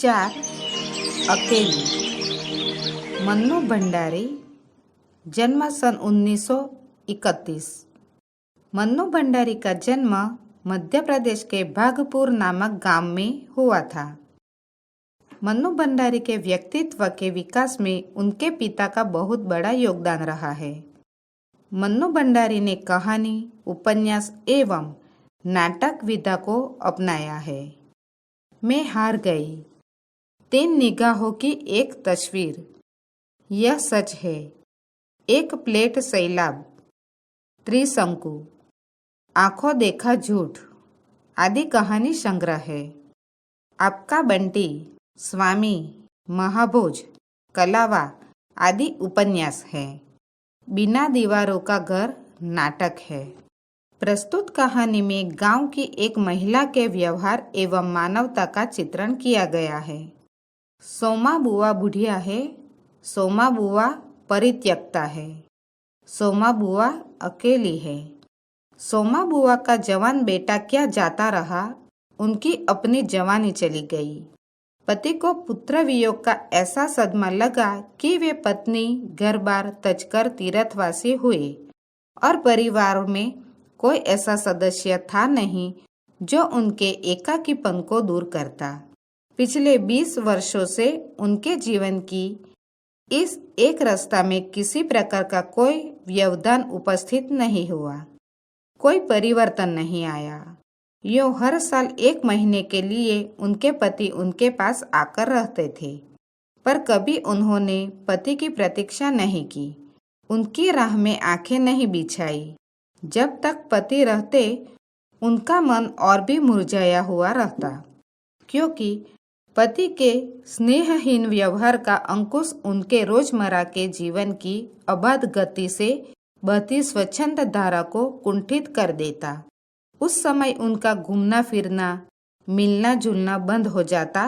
4. अकेली। मन्नू भंडारी, जन्म सन 1931। मन्नू भंडारी का जन्म मध्य प्रदेश के भागपुर नामक गांव में हुआ था। मन्नू भंडारी के व्यक्तित्व के विकास में उनके पिता का बहुत बड़ा योगदान रहा है। मन्नू भंडारी ने कहानी, उपन्यास एवं नाटक विधा को अपनाया है। मैं हार गई, 3 निगाहों की एक तस्वीर, यह सच है, एक प्लेट सैलाब, त्रिशंकु, आंखों देखा झूठ आदि कहानी संग्रह है। आपका बंटी, स्वामी, महाभोज, कलावा आदि उपन्यास है। बिना दीवारों का घर नाटक है। प्रस्तुत कहानी में गांव की एक महिला के व्यवहार एवं मानवता का चित्रण किया गया है। सोमा बुआ बुढ़िया है, सोमा बुआ परित्यक्ता है, सोमा बुआ अकेली है। सोमा बुआ का जवान बेटा क्या जाता रहा, उनकी अपनी जवानी चली गई। पति को पुत्र वियोग का ऐसा सदमा लगा कि वे पत्नी घर बार तजकर तीर्थवासी हुए और परिवार में कोई ऐसा सदस्य था नहीं जो उनके एकाकीपन को दूर करता। पिछले 20 वर्षों से उनके जीवन की इस एक रास्ता में किसी प्रकार का कोई व्यवधान उपस्थित नहीं हुआ, कोई परिवर्तन नहीं आया। यो हर साल 1 महीने के लिए उनके पति उनके पास आकर रहते थे, पर कभी उन्होंने पति की प्रतीक्षा नहीं की, उनकी राह में आंखें नहीं बिछाई। जब तक पति रहते उनका मन और भी मुरझाया हुआ रहता, क्योंकि पति के स्नेहहीन व्यवहार का अंकुश उनके रोजमर्रा के जीवन की अबाध गति से बहती स्वच्छंद धारा को कुंठित कर देता। उस समय उनका घूमना फिरना, मिलना जुलना बंद हो जाता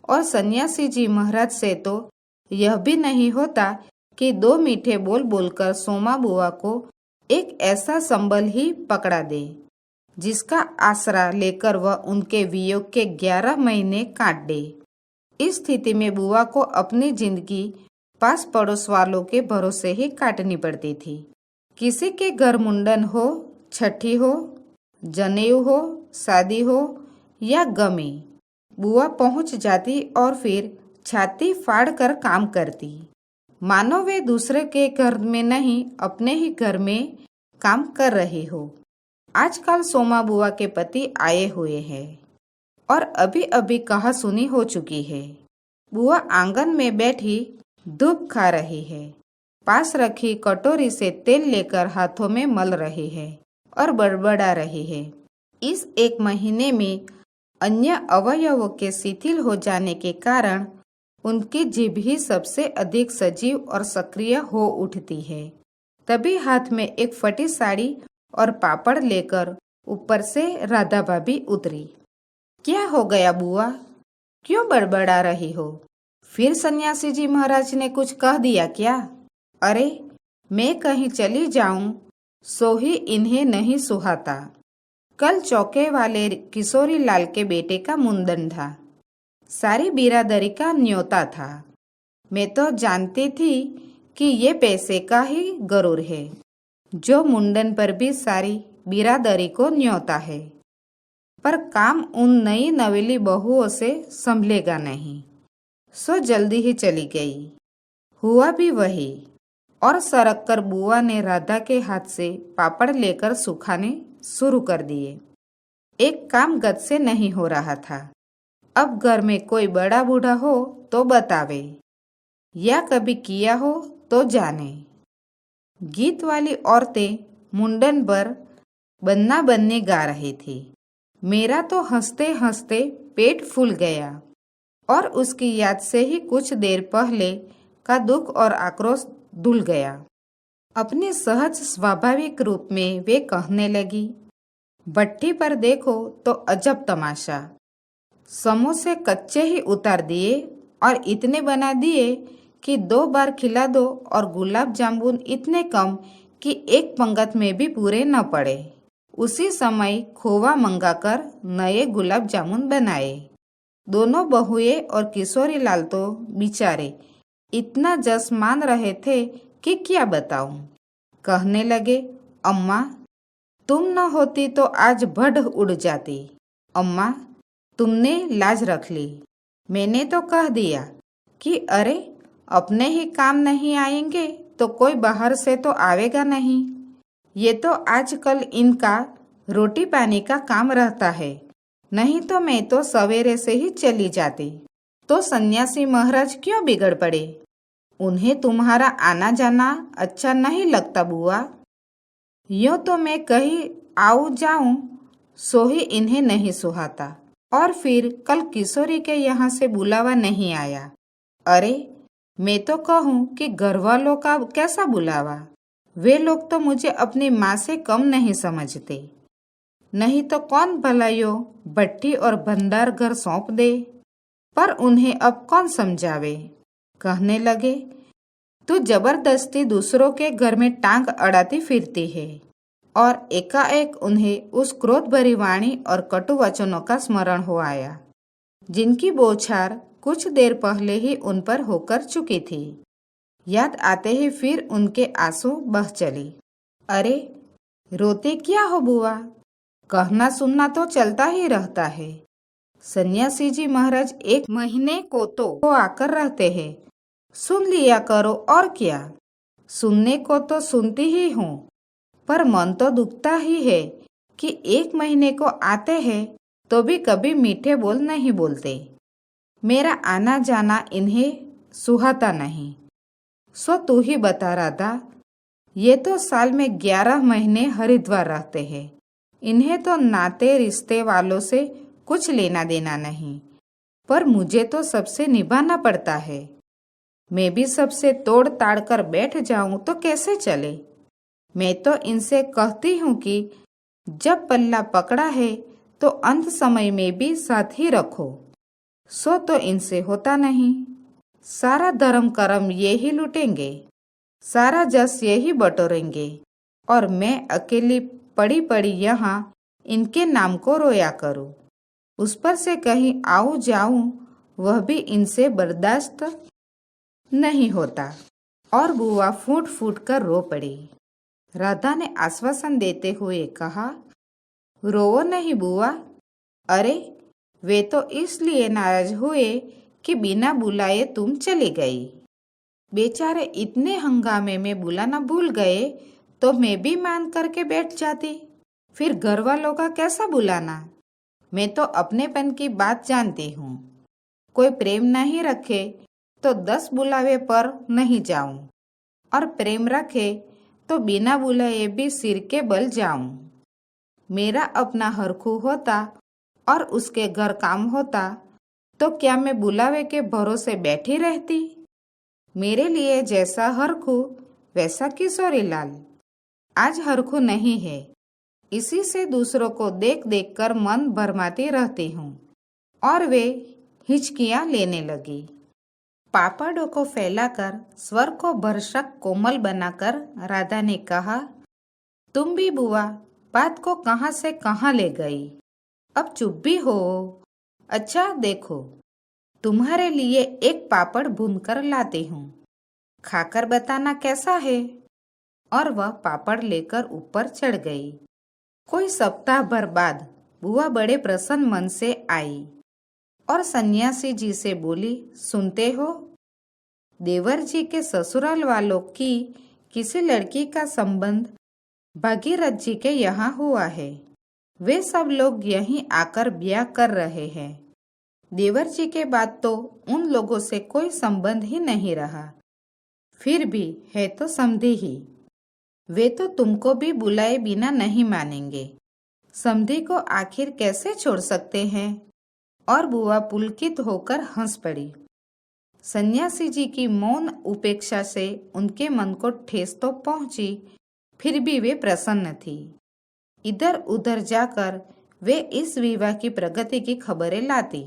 और सन्यासी जी महाराज से तो यह भी नहीं होता कि 2 मीठे बोल बोलकर सोमा बुआ को एक ऐसा संबल ही पकड़ा दे जिसका आसरा लेकर वह उनके वियोग के 11 महीने काट दे। इस स्थिति में बुआ को अपनी जिंदगी पास पड़ोस वालों के भरोसे ही काटनी पड़ती थी। किसी के घर मुंडन हो, छठी हो, जनेऊ हो, शादी हो या गमी, बुआ पहुंच जाती और फिर छाती फाड़ कर काम करती, मानो वे दूसरे के घर में नहीं अपने ही घर में काम कर रही हो। आजकल सोमा बुआ के पति आए हुए हैं और अभी अभी कहा सुनी हो चुकी है। बुआ आंगन में बैठी धूप खा रही है, पास रखी कटोरी से तेल लेकर हाथों में मल रही है और बड़बड़ा रही है। इस 1 महीने में अन्य अवयवों के शिथिल हो जाने के कारण उनकी जीभ ही सबसे अधिक सजीव और सक्रिय हो उठती है। तभी हाथ में एक फटी साड़ी और पापड़ लेकर ऊपर से राधा भाभी उतरी। क्या हो गया बुआ, क्यों बड़बड़ा रही हो? फिर सन्यासी जी महाराज ने कुछ कह दिया क्या? अरे मैं कहीं चली जाऊं सो ही इन्हें नहीं सुहाता। कल चौके वाले किशोरी लाल के बेटे का मुंडन था, सारी बिरादरी का न्योता था। मैं तो जानती थी कि ये पैसे का ही गरूर है जो मुंडन पर भी सारी बिरादरी को न्योता है, पर काम उन नई नवेली बहुओं से संभलेगा नहीं, सो जल्दी ही चली गई। हुआ भी वही, और सरक कर बुआ ने राधा के हाथ से पापड़ लेकर सुखाने शुरू कर दिए। एक काम गत से नहीं हो रहा था। अब घर में कोई बड़ा बूढ़ा हो तो बतावे, या कभी किया हो तो जाने। गीत वाली औरतें मुंडन पर बन्ना बन्नी गा रही थी। मेरा तो हंसते हंसते पेट फूल गया और उसकी याद से ही कुछ देर पहले का दुख और आक्रोश धुल गया। अपने सहज स्वाभाविक रूप में वे कहने लगी, भट्ठी पर देखो तो अजब तमाशा, समोसे कच्चे ही उतार दिए और इतने बना दिए कि 2 बार खिला दो, और गुलाब जामुन इतने कम कि एक पंगत में भी पूरे न पड़े। उसी समय खोवा मंगाकर नए गुलाब जामुन बनाए। दोनों बहुए और किशोरी लाल तो बेचारे इतना जस मान रहे थे कि क्या बताऊं। कहने लगे, अम्मा तुम न होती तो आज भड़ उड़ जाती। अम्मा तुमने लाज रख ली। मैंने तो कह दिया कि अरे अपने ही काम नहीं आएंगे तो कोई बाहर से तो आवेगा नहीं। ये तो आजकल इनका रोटी पानी का काम रहता है, नहीं तो मैं तो सवेरे से ही चली जाती। तो सन्यासी महाराज क्यों बिगड़ पड़े? उन्हें तुम्हारा आना जाना अच्छा नहीं लगता बुआ? यूँ तो मैं कहीं आऊँ जाऊँ सो ही इन्हें नहीं सुहाता। और फिर कल किशोरी के यहाँ से बुलावा नहीं आया। अरे मैं तो कहूँ कि घर वालों का कैसा बुलावा? वे लोग तो मुझे अपनी माँ से कम नहीं समझते। नहीं तो कौन भला यो भट्टी और भंडार घर सौंप दे। पर उन्हें अब कौन समझावे। कहने लगे, तू जबरदस्ती दूसरों के घर में टांग अड़ाती फिरती है। और एकाएक उन्हें उस क्रोध भरी वाणी और कटु वचनों का स्मरण हो आया, जिनकी बौछार कुछ देर पहले ही उन पर होकर चुकी थी। याद आते ही फिर उनके आंसू बह चली। अरे रोते क्या हो बुआ? कहना सुनना तो चलता ही रहता है। सन्यासी जी महाराज 1 महीने को तो आकर रहते हैं। सुन लिया करो और क्या। सुनने को तो सुनती ही हूँ, पर मन तो दुखता ही है कि 1 महीने को आते हैं तो भी कभी मीठे बोल नहीं बोलते। मेरा आना जाना इन्हें सुहाता नहीं। सो तू ही बता राधा, ये तो साल में 11 महीने हरिद्वार रहते हैं। इन्हें तो नाते रिश्ते वालों से कुछ लेना देना नहीं, पर मुझे तो सबसे निभाना पड़ता है। मैं भी सबसे तोड़ ताड़ कर बैठ जाऊं तो कैसे चले। मैं तो इनसे कहती हूँ कि जब पल्ला पकड़ा है तो अंत समय में भी साथ ही रखो। सो तो इनसे होता नहीं। सारा धर्म कर्म ये ही लूटेंगे, सारा जस ये ही बटोरेंगे, और मैं अकेली पड़ी पड़ी यहाँ इनके नाम को रोया करूँ। उस पर से कहीं आऊँ जाऊँ वह भी इनसे बर्दाश्त नहीं होता। और बुआ फूट फूट कर रो पड़ी। राधा ने आश्वासन देते हुए कहा, रोवो नहीं बुआ। अरे वे तो इसलिए नाराज हुए कि बिना बुलाए तुम चली गई। बेचारे इतने हंगामे में बुलाना भूल गए तो मैं भी मान करके बैठ जाती। फिर घर वालों का कैसा बुलाना। मैं तो अपनेपन की बात जानती हूँ। कोई प्रेम नहीं रखे तो 10 बुलावे पर नहीं जाऊं, और प्रेम रखे तो बिना बुलाए भी सिर के बल जाऊं। मेरा अपना हरखू होता और उसके घर काम होता तो क्या मैं बुलावे के भरोसे बैठी रहती। मेरे लिए जैसा हरखू वैसा किशोरी लाल। आज हरखू नहीं है, इसी से दूसरों को देख देख कर मन भरमाती रहती हूँ। और वे हिचकियाँ लेने लगी। पापड़ों को फैलाकर स्वर को भरसक कोमल बनाकर राधा ने कहा, तुम भी बुआ बात को कहाँ से कहाँ ले गई। अब चुप भी हो। अच्छा देखो, तुम्हारे लिए एक पापड़ भूनकर लाती हूँ, खाकर बताना कैसा है। और वह पापड़ लेकर ऊपर चढ़ गई। कोई सप्ताह भर बाद बुआ बड़े प्रसन्न मन से आई और सन्यासी जी से बोली, सुनते हो, देवर जी के ससुराल वालों की किसी लड़की का संबंध भागीरथ जी के यहाँ हुआ है। वे सब लोग यहीं आकर ब्याह कर रहे हैं। देवर जी के बाद तो उन लोगों से कोई संबंध ही नहीं रहा। फिर भी है तो समधी ही। वे तो तुमको भी बुलाए बिना नहीं मानेंगे। समधी को आखिर कैसे छोड़ सकते हैं। और बुआ पुलकित होकर हंस पड़ी। सन्यासी जी की मौन उपेक्षा से उनके मन को ठेस तो पहुंची, फिर भी वे प्रसन्न थी। इधर उधर जाकर वे इस विवाह की प्रगति की खबरें लाती।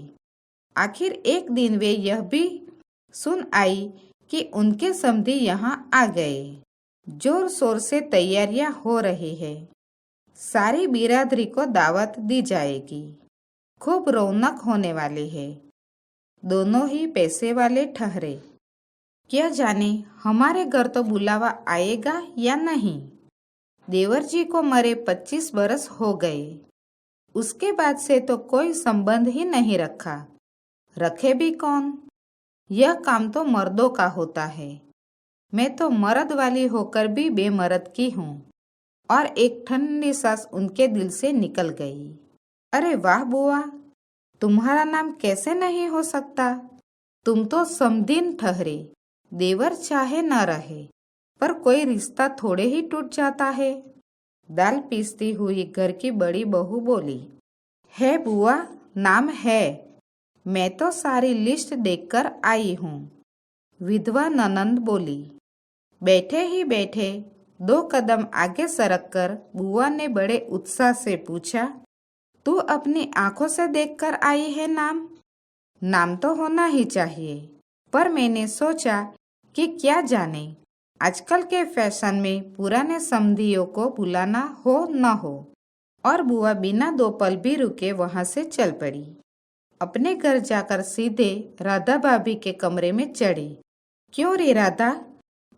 आखिर एक दिन वे यह भी सुन आई कि उनके समधी यहाँ आ गए। जोर शोर से तैयारियां हो रही है। सारी बिरादरी को दावत दी जाएगी। खूब रौनक होने वाली है। दोनों ही पैसे वाले ठहरे। क्या जाने हमारे घर तो बुलावा आएगा या नहीं। देवर जी को मरे 25 बरस हो गए। उसके बाद से तो कोई संबंध ही नहीं रखा। रखे भी कौन? यह काम तो मर्दों का होता है। मैं तो मर्द वाली होकर भी बेमर्द की हूँ। और एक ठंडी सांस उनके दिल से निकल गई। अरे वाह बुआ, तुम्हारा नाम कैसे नहीं हो सकता? तुम तो समधिन ठहरे। देवर चाहे न रहे, पर कोई रिश्ता थोड़े ही टूट जाता है। दाल पीसती हुई घर की बड़ी बहू बोली। है बुआ, नाम है। मैं तो सारी लिस्ट देखकर आई हूँ। विधवा ननंद बोली। बैठे ही बैठे 2 कदम आगे सरक कर बुआ ने बड़े उत्साह से पूछा, तू अपनी आंखों से देखकर आई है नाम? नाम तो होना ही चाहिए, पर मैंने सोचा कि क्या जाने आजकल के फैशन में पुराने समधियों को बुलाना हो न हो। और बुआ बिना 2 पल भी रुके वहां से चल पड़ी। अपने घर जाकर सीधे राधा भाभी के कमरे में चढ़ी। क्यों रे राधा,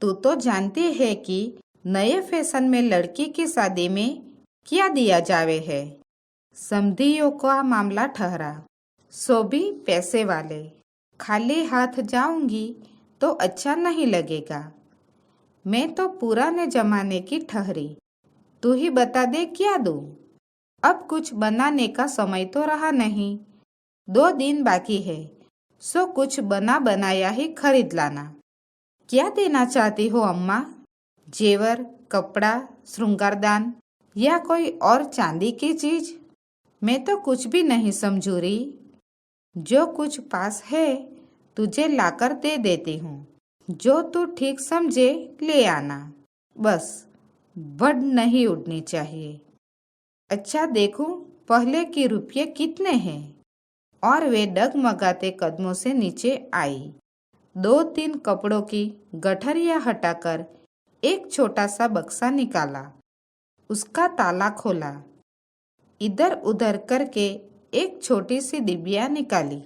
तू तो जानती है कि नए फैशन में लड़की की शादी में क्या दिया जावे है। समधियों का मामला ठहरा, सो भी पैसे वाले। खाली हाथ जाऊंगी तो अच्छा नहीं लगेगा। मैं तो पुराने जमाने की ठहरी। तू ही बता दे क्या दूं? अब कुछ बनाने का समय तो रहा नहीं। 2 दिन बाकी है, सो कुछ बना बनाया ही खरीद लाना। क्या देना चाहती हो अम्मा? जेवर, कपड़ा, श्रृंगारदान या कोई और चांदी की चीज? मैं तो कुछ भी नहीं समझू रही। जो कुछ पास है तुझे लाकर दे देती हूँ। जो तू ठीक समझे ले आना। बस बढ़ नहीं उड़नी चाहिए। अच्छा देखूं पहले के रुपये कितने हैं? और वे डगमगाते कदमों से नीचे आई। 2-3 कपड़ों की गठरिया हटाकर एक छोटा सा बक्सा निकाला। उसका ताला खोला। इधर उधर करके एक छोटी सी डिबिया निकाली।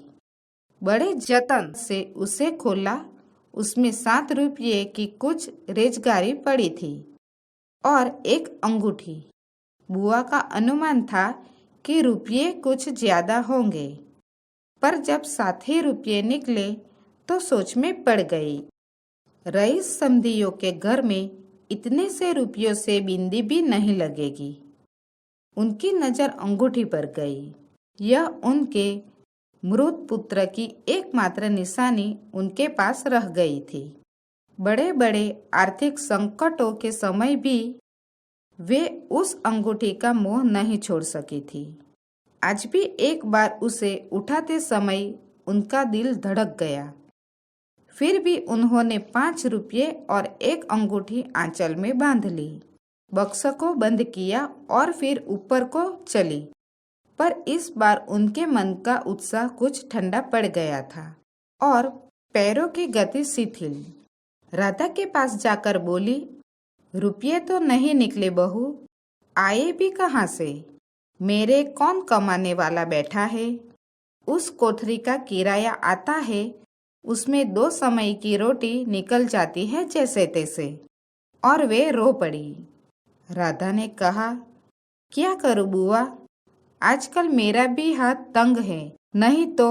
बड़े जतन से उसे खोला। उसमें 7 रुपये की कुछ रेजगारी पड़ी थी और एक अंगूठी। बुआ का अनुमान था कि रुपये कुछ ज्यादा होंगे, पर जब 7 ही रुपये निकले तो सोच में पड़ गई। रईस समधियों के घर में इतने से रुपयों से बिंदी भी नहीं लगेगी। उनकी नजर अंगूठी पर गई। यह उनके मृत पुत्र की एकमात्र निशानी उनके पास रह गई थी। बड़े बड़े आर्थिक संकटों के समय भी वे उस अंगूठी का मोह नहीं छोड़ सकी थी। आज भी एक बार उसे उठाते समय उनका दिल धड़क गया। फिर भी उन्होंने 5 रुपये और एक अंगूठी आंचल में बांध ली। बक्स को बंद किया और फिर ऊपर को चली। पर इस बार उनके मन का उत्साह कुछ ठंडा पड़ गया था और पैरों की गति शिथिल। राधा के पास जाकर बोली, रुपये तो नहीं निकले बहू, आए भी कहाँ से? मेरे कौन कमाने वाला बैठा है? उस कोठरी का किराया आता है, उसमें 2 समय की रोटी निकल जाती है जैसे तैसे। और वे रो पड़ी। राधा ने कहा, क्या करूं बुआ, आजकल मेरा भी हाथ तंग है, नहीं तो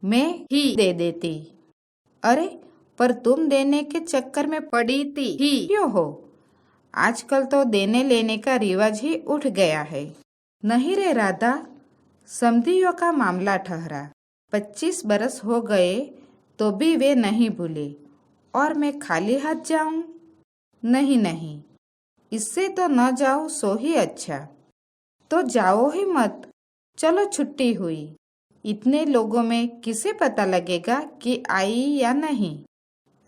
मैं ही दे देती। अरे पर तुम देने के चक्कर में पड़ी थी ही क्यों हो? आजकल तो देने लेने का रिवाज ही उठ गया है। नहीं रे राधा, समधियों का मामला ठहरा। 25 बरस हो गए तो भी वे नहीं भूले, और मैं खाली हाथ जाऊं? नहीं नहीं, इससे तो न जाओ सो ही अच्छा। तो जाओ ही मत, चलो छुट्टी हुई। इतने लोगों में किसे पता लगेगा कि आई या नहीं?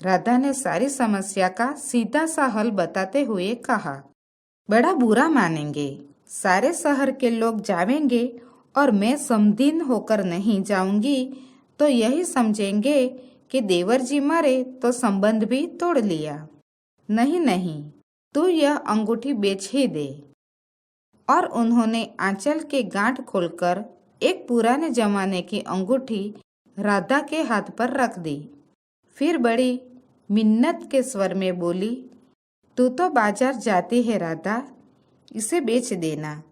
राधा ने सारी समस्या का सीधा सा हल बताते हुए कहा। बड़ा बुरा मानेंगे, सारे शहर के लोग जावेंगे और मैं समधिन होकर नहीं जाऊंगी तो यही समझेंगे कि देवर जी मरे तो संबंध भी तोड़ लिया। नहीं नहीं, तू यह अंगूठी बेच ही दे। और उन्होंने आंचल के गांठ खोलकर एक पुराने जमाने की अंगूठी राधा के हाथ पर रख दी। फिर बड़ी मिन्नत के स्वर में बोली, तू तो बाजार जाती है राधा, इसे बेच देना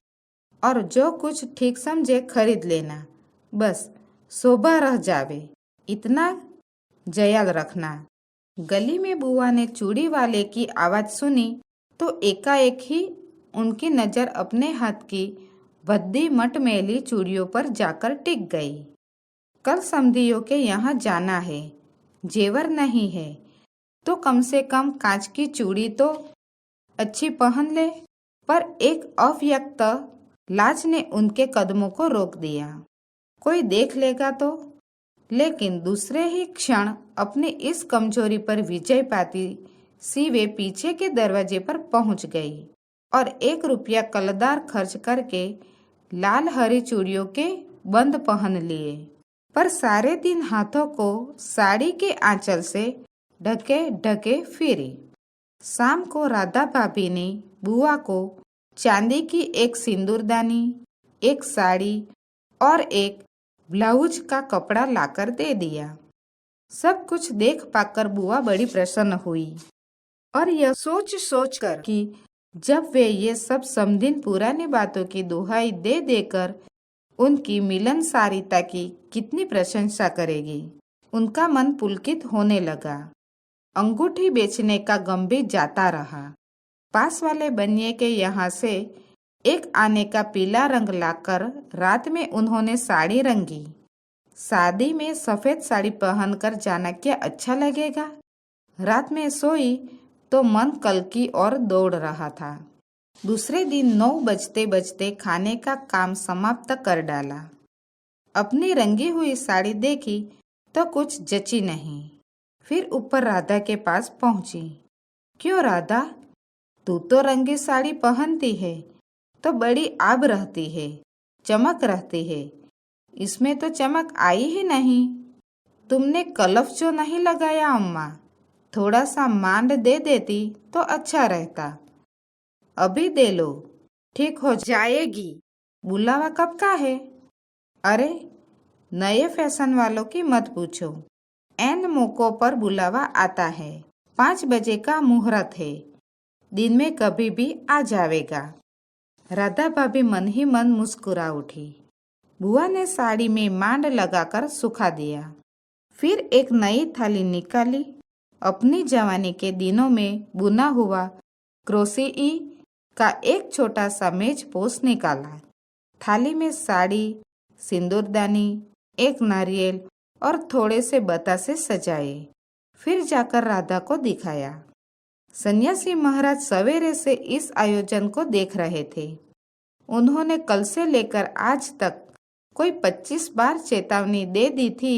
और जो कुछ ठीक समझे खरीद लेना, बस शोभा रह जावे, इतना ख्याल रखना। गली में बुआ ने चूड़ी वाले की आवाज सुनी तो एकाएक ही उनकी नजर अपने हाथ की भद्दी मटमैली चूड़ियों पर जाकर टिक गई। कल समधियों के यहाँ जाना है, जेवर नहीं है तो कम से कम कांच की चूड़ी तो अच्छी पहन ले। पर एक अव्यक्त लाज ने उनके कदमों को रोक दिया। कोई देख लेगा तो। लेकिन दूसरे ही क्षण अपनी इस कमजोरी पर विजय पाती सी वे पीछे के दरवाजे पर पहुंच गई और 1 रुपया कलदार खर्च करके लाल हरी चूड़ियों के बंद पहन लिए। पर सारे दिन हाथों को साड़ी के आंचल से ढके ढके फिरी। शाम को राधा भाभी ने बुआ को चांदी की एक सिंदूरदानी, एक साड़ी और एक ब्लाउज का कपड़ा लाकर दे दिया। सब कुछ देख पाकर बुआ बड़ी प्रसन्न हुई और यह सोच सोच कर कि जब वे ये सब समधिन पुरानी बातों की दुहाई दे देकर उनकी मिलनसारिता की कितनी प्रशंसा करेगी, उनका मन पुलकित होने लगा। अंगूठी बेचने का गम भी जाता रहा। पास वाले बनिए के यहाँ से एक आने का पीला रंग लाकर रात में उन्होंने साड़ी रंगी। शादी में सफेद साड़ी पहनकर जाना क्या अच्छा लगेगा। रात में सोई तो मन कल की ओर दौड़ रहा था। दूसरे दिन 9 बजते बजते खाने का काम समाप्त कर डाला। अपनी रंगी हुई साड़ी देखी तो कुछ जची नहीं। फिर ऊपर राधा के पास पहुंची। क्यों राधा, तू तो रंगी साड़ी पहनती है तो बड़ी आब रहती है, चमक रहती है। इसमें तो चमक आई ही नहीं। तुमने कलफ जो नहीं लगाया अम्मा, थोड़ा सा मांड दे देती तो अच्छा रहता। अभी दे लो, ठीक हो जाएगी। बुलावा कब का है? अरे नए फैशन वालों की मत पूछो, एन मौकों पर बुलावा आता है। 5 बजे का मुहूर्त है, दिन में कभी भी आ जाएगा। राधा भाभी मन ही मन मुस्कुरा उठी। बुआ ने साड़ी में मांड लगाकर सुखा दिया। फिर एक नई थाली निकाली। अपनी जवानी के दिनों में बुना हुआ क्रोशिया का एक छोटा सा मेज पोस निकाला। थाली में साड़ी, सिंदूरदानी, एक नारियल और थोड़े से बतासे सजाए। फिर जाकर राधा को दिखाया। सन्यासी महाराज सवेरे से इस आयोजन को देख रहे थे। उन्होंने कल से लेकर आज तक कोई 25 बार चेतावनी दे दी थी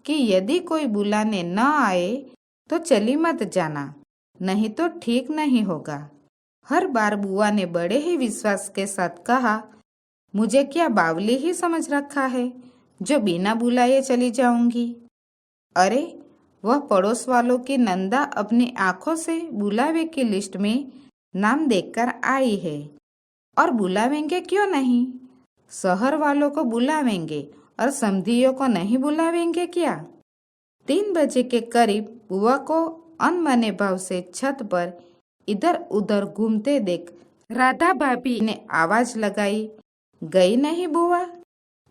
कि यदि कोई बुलाने न आए तो चली मत जाना, नहीं तो ठीक नहीं होगा। हर बार बुआ ने बड़े ही विश्वास के साथ कहा, मुझे क्या बावली ही समझ रखा है जो बिना बुलाए चली जाऊंगी। अरे वह पड़ोस वालों की नंदा अपनी आंखों से बुलावे की लिस्ट में नाम देखकर आई है और बुलावेंगे क्यों नहीं। शहर वालों को बुलावेंगे और समधियों को नहीं बुलावेंगे क्या। 3 बजे के करीब बुआ को अनमने भाव से छत पर इधर उधर घूमते देख राधा भाभी ने आवाज लगाई, गई नहीं बुआ?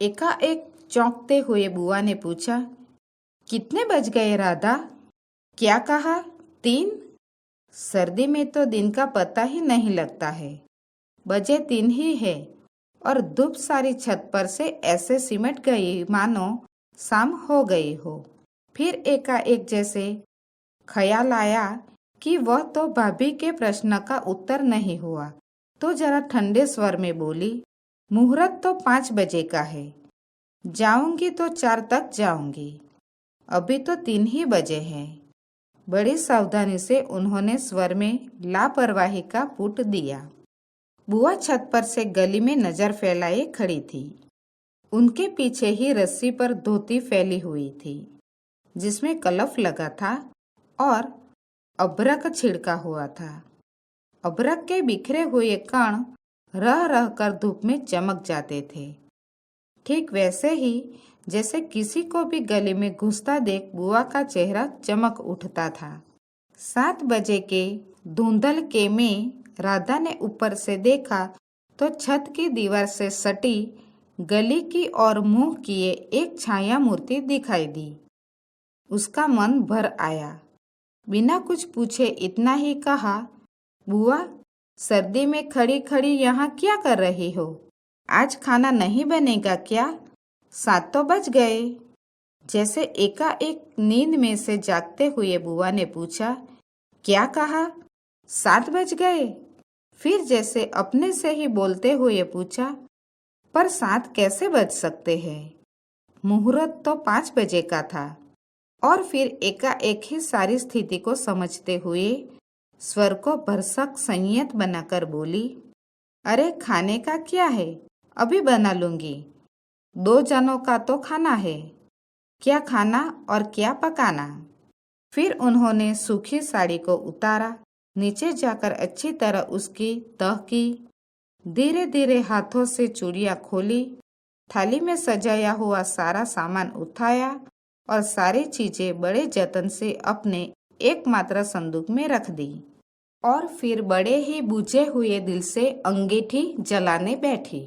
एकाएक चौंकते हुए बुआ ने पूछा, कितने बज गए राधा? क्या कहा? 3? सर्दी में तो दिन का पता ही नहीं लगता है। बजे 3 ही है और धूप सारी छत पर से ऐसे सिमट गई मानो शाम हो गई हो। फिर एकाएक जैसे ख्याल आया कि वह तो भाभी के प्रश्न का उत्तर नहीं हुआ, तो जरा ठंडे स्वर में बोली, मुहूर्त तो 5 बजे का है। जाऊंगी तो 4 तक जाऊंगी, अभी तो 3 ही बजे हैं। बड़ी सावधानी से उन्होंने स्वर में लापरवाही का पुट दिया। बुआ छत पर से गली में नजर फैलाए खड़ी थी। उनके पीछे ही रस्सी पर धोती फैली हुई थी जिसमें कलफ लगा था और अभ्रक छिड़का हुआ था। अभ्रक के बिखरे हुए कण रह रह कर धूप में चमक जाते थे। ठीक वैसे ही जैसे किसी को भी गली में घुसता देख बुआ का चेहरा चमक उठता था। 7 बजे के धुंधलके में राधा ने ऊपर से देखा तो छत की दीवार से सटी गली की ओर मुंह किए एक छाया मूर्ति दिखाई दी। उसका मन भर आया। बिना कुछ पूछे इतना ही कहा, बुआ, सर्दी में खड़ी खड़ी यहाँ क्या कर रही हो? आज खाना नहीं बनेगा क्या? 7 तो बज गए। जैसे एकाएक नींद में से जागते हुए बुआ ने पूछा, क्या कहा? 7 बज गए? फिर जैसे अपने से ही बोलते हुए पूछा, पर 7 कैसे बज सकते हैं? मुहूर्त तो 5 बजे का था। और फिर एकाएक ही सारी स्थिति को समझते हुए स्वर को भरसक संयत बनाकर बोली, अरे खाने का क्या है, अभी बना लूंगी। 2 जनों का तो खाना है, क्या खाना और क्या पकाना। फिर उन्होंने सूखी साड़ी को उतारा, नीचे जाकर अच्छी तरह उसकी तह की, धीरे धीरे हाथों से चूड़ियाँ खोली, थाली में सजाया हुआ सारा सामान उठाया और सारी चीजें बड़े जतन से अपने एकमात्र संदूक में रख दी और फिर बड़े ही बुझे हुए दिल से अंगीठी जलाने बैठी।